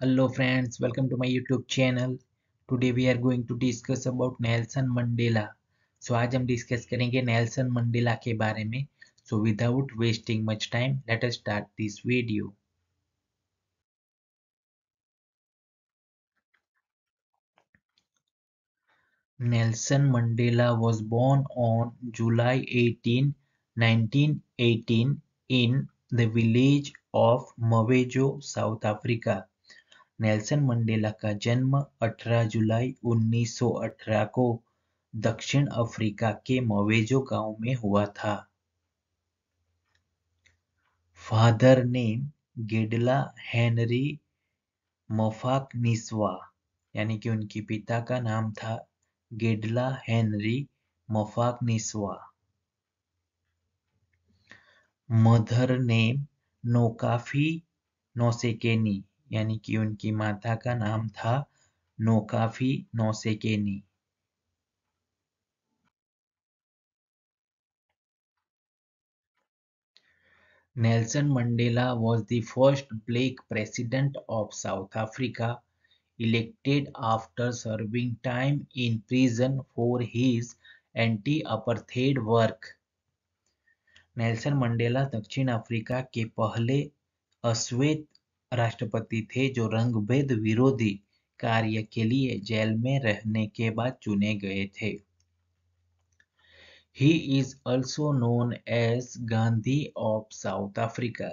Hello friends, welcome to my YouTube channel. Today we are going to discuss about Nelson Mandela. आज हम discuss करेंगे Nelson Mandela के बारे में. Without wasting much time, let us start this video. Nelson Mandela was born on July 18, 1918 in the village of Mawejo, South Africa. Nelson Mandela का जन्म 18 जुलाई 1918 को दक्षिण अफ्रीका के मवेजो गांव में हुआ था। फादर नेम गेडला हेनरी मफाकनिस्वा, यानी कि उनके पिता का नाम था गेडला हेनरी मफाकनिस्वा। मदर नेम नोकाफी नोसेकेनी, यानी कि उनकी माता का नाम था नोकाफी नोसेकेनी। Nelson Mandela was the first black president of South Africa, elected after serving time in prison for his anti-apartheid work. Nelson Mandela दक्षिण अफ्रीका के पहले अश्वेत राष्ट्रपति थे जो रंगभेद विरोधी कार्य के लिए जेल में रहने के बाद चुने गए थे। He is also known as Gandhi of South Africa.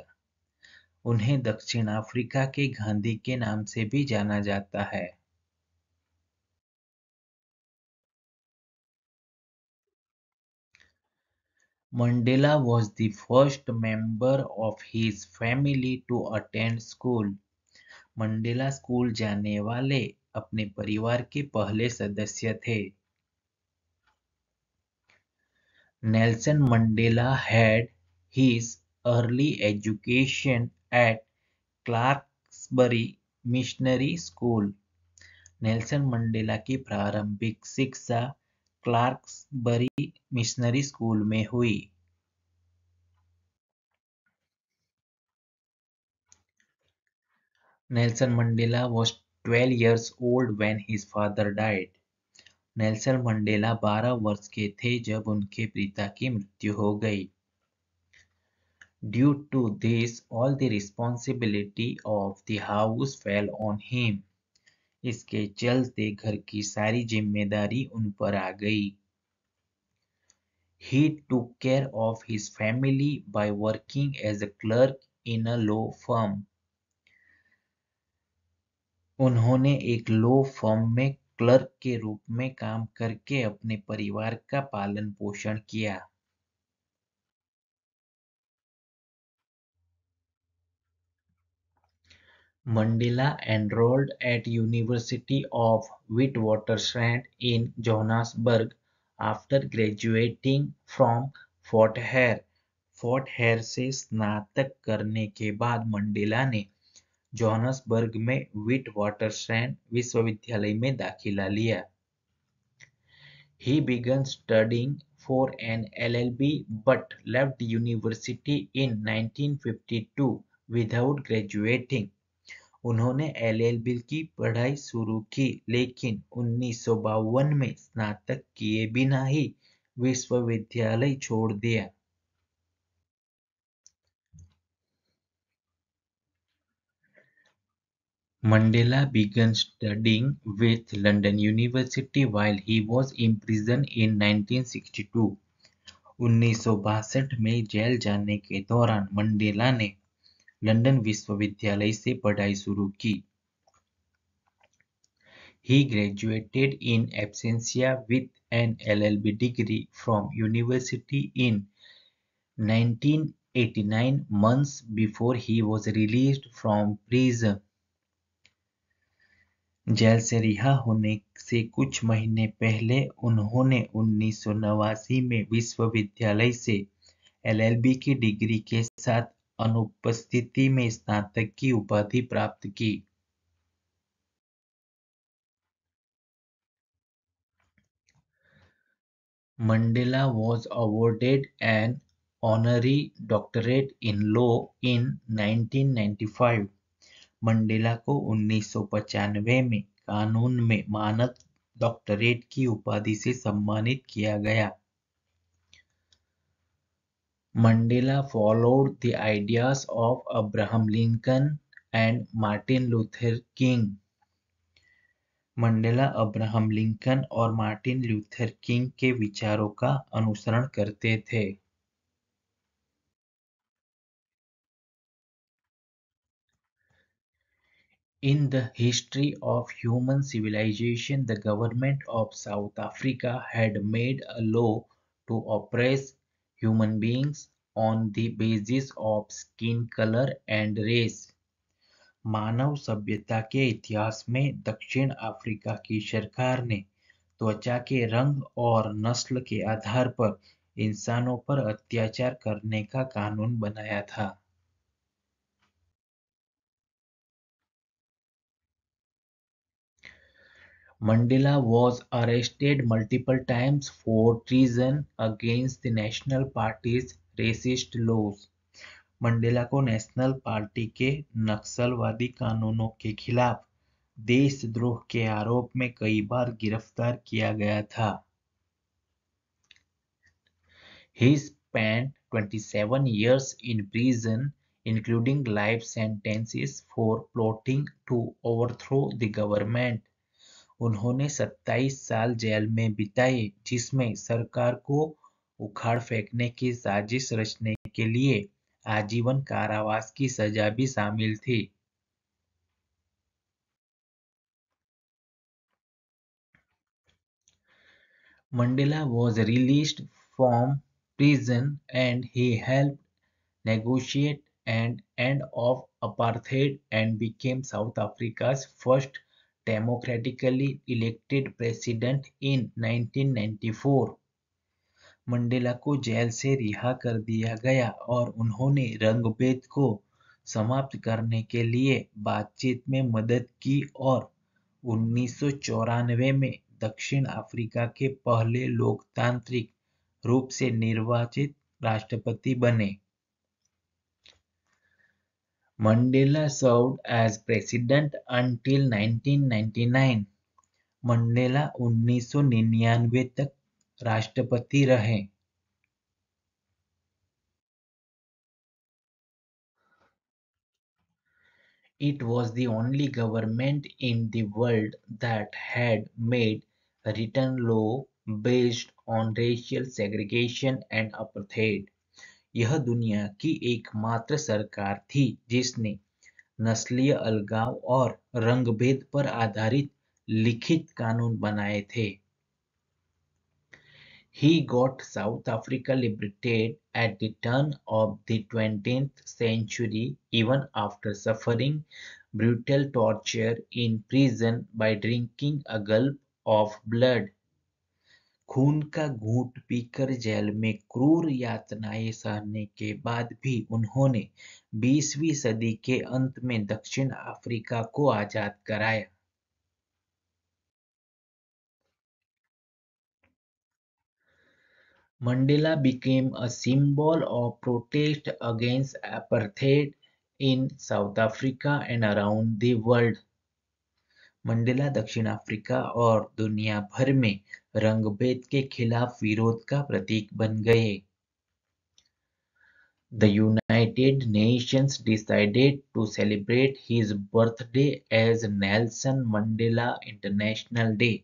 उन्हें दक्षिण अफ्रीका के गांधी के नाम से भी जाना जाता है। Mandela was the first member of his family to attend school. Mandela school जाने वाले अपने परिवार के पहले सदस्य थे। Nelson Mandela had his early education at Clarksbury Missionary School. Nelson Mandela की प्रारंभिक शिक्षा क्लार्क्सबरी मिशनरी स्कूल में हुई। Nelson Mandela was 12 years old when his father died. Nelson Mandela 12 वर्ष के थे जब उनके पिता की मृत्यु हो गई। Due to this, all the responsibility of the house fell on him. इसके चलते घर की सारी जिम्मेदारी उन पर आ गई। He took care of his family by working as a clerk in a law firm. उन्होंने एक लॉ फर्म में क्लर्क के रूप में काम करके अपने परिवार का पालन पोषण किया। Mandela enrolled at University of Witwatersrand in Johannesburg after graduating from Fort Hare. Fort Hare से स्नातक करने के बाद मंडेला ने जोहानसबर्ग में विटवाटरस्रैंड विश्वविद्यालय में दाखिला लिया। He began studying for an LLB but left university in 1952 without graduating. उन्होंने LLB की पढ़ाई शुरू की लेकिन 1952 में स्नातक किए बिना ही विश्वविद्यालय छोड़ दिया। Mandela began studying with London University while he was imprisoned in 1962. 1962 में जेल जाने के दौरान मंडेला ने लंदन विश्वविद्यालय से पढ़ाई शुरू की। He graduated in absentia with an LLB degree from university in 1989, months before he was released from prison. Jail से रिहा होने से कुछ महीने पहले उन्होंने 1989 में विश्वविद्यालय से LLB की डिग्री के साथ अनुपस्थिति में स्नातक की उपाधि प्राप्त की। Mandela was awarded an honorary doctorate in law in 1995. Mandela को 1995 में कानून में मानद डॉक्टरेट की उपाधि से सम्मानित किया गया। Mandela followed the ideas of Abraham Lincoln and Martin Luther King. Mandela Abraham Lincoln और मार्टिन लूथर किंग के विचारों का अनुसरण करते थे। In the history of human civilization, the government of South Africa had made a law to oppress human beings on the basis of skin color and race. मानव सभ्यता के इतिहास में दक्षिण अफ्रीका की सरकार ने त्वचा के रंग और नस्ल के आधार पर इंसानों पर अत्याचार करने का कानून बनाया था। Mandela was arrested multiple times for treason against the National Party's racist laws. Mandela को नेशनल पार्टी के नक्सलवादी कानूनों के खिलाफ देशद्रोह के आरोप में कई बार गिरफ्तार किया गया था। He spent 27 years in prison, including life sentences for plotting to overthrow the government. उन्होंने 27 साल जेल में बिताए, जिसमें सरकार को उखाड़ फेंकने की साजिश रचने के लिए आजीवन कारावास की सजा भी शामिल थी। Mandela was released from prison and he helped negotiate an end of apartheid and became South Africa's first democratically elected president in 1994। Mandela को जेल से रिहा कर दिया गया और उन्होंने रंगभेद को समाप्त करने के लिए बातचीत में मदद की और 1994 में दक्षिण अफ्रीका के पहले लोकतांत्रिक रूप से निर्वाचित राष्ट्रपति बने। Mandela served as president until 1999। Mandela 1999 तक राष्ट्रपति रहे। It was the only government in the world that had made a written law based on racial segregation and apartheid। यह दुनिया की एकमात्र सरकार थी जिसने नस्लीय अलगाव और रंगभेद पर आधारित लिखित कानून बनाए थे। He got South Africa liberated at the turn of the 20th century, even after suffering brutal torture in prison by drinking a gulp of blood। खून का घूंट पीकर जेल में क्रूर यातनाएं सहने के बाद भी उन्होंने 20वीं सदी के अंत में दक्षिण अफ्रीका को आजाद कराया। Mandela became a symbol of protest against apartheid in South Africa and around the world। Mandela दक्षिण अफ्रीका और दुनिया भर में रंगभेद के खिलाफ विरोध का प्रतीक बन गए। The United Nations decided to celebrate his birthday as Nelson Mandela International Day।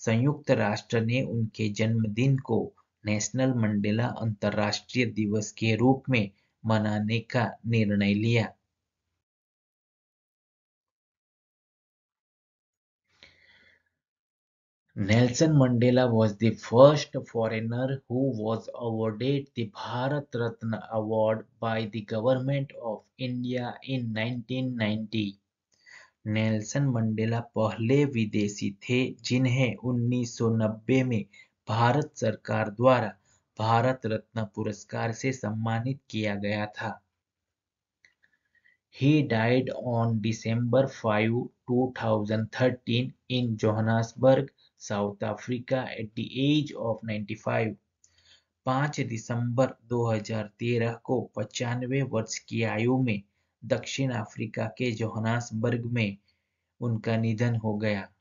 संयुक्त राष्ट्र ने उनके जन्मदिन को नेशनल मंडेला अंतर्राष्ट्रीय दिवस के रूप में मनाने का निर्णय लिया। Nelson Mandela was the first foreigner who was awarded the Bharat Ratna Award by the Government of India in 1990। Nelson Mandela पहले विदेशी थे जिन्हें 1990 में भारत सरकार द्वारा भारत रत्न पुरस्कार से सम्मानित किया गया था। He died on December 5, 2013 in Johannesburg, South Africa at the age of 95। 5 दिसंबर 2013 को 95 वर्ष की आयु में दक्षिण अफ्रीका के जोहान्सबर्ग में उनका निधन हो गया।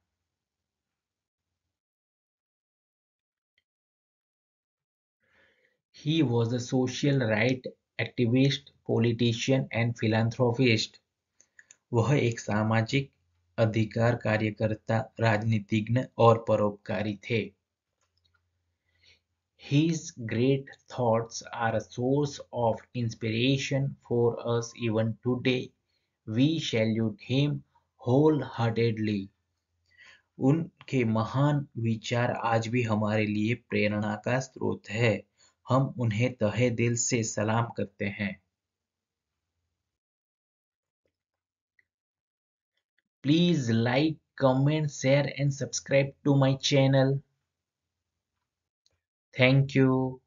He was a social right activist, politician and philanthropist. वह एक सामाजिक अधिकार कार्यकर्ता, राजनीतिज्ञ और परोपकारी थे। His great thoughts are a source of inspiration for us even today. We salute him wholeheartedly. उनके महान विचार आज भी हमारे लिए प्रेरणा का स्रोत है। हम उन्हें तहे दिल से सलाम करते हैं। Please like, comment, share and subscribe to my channel. Thank you.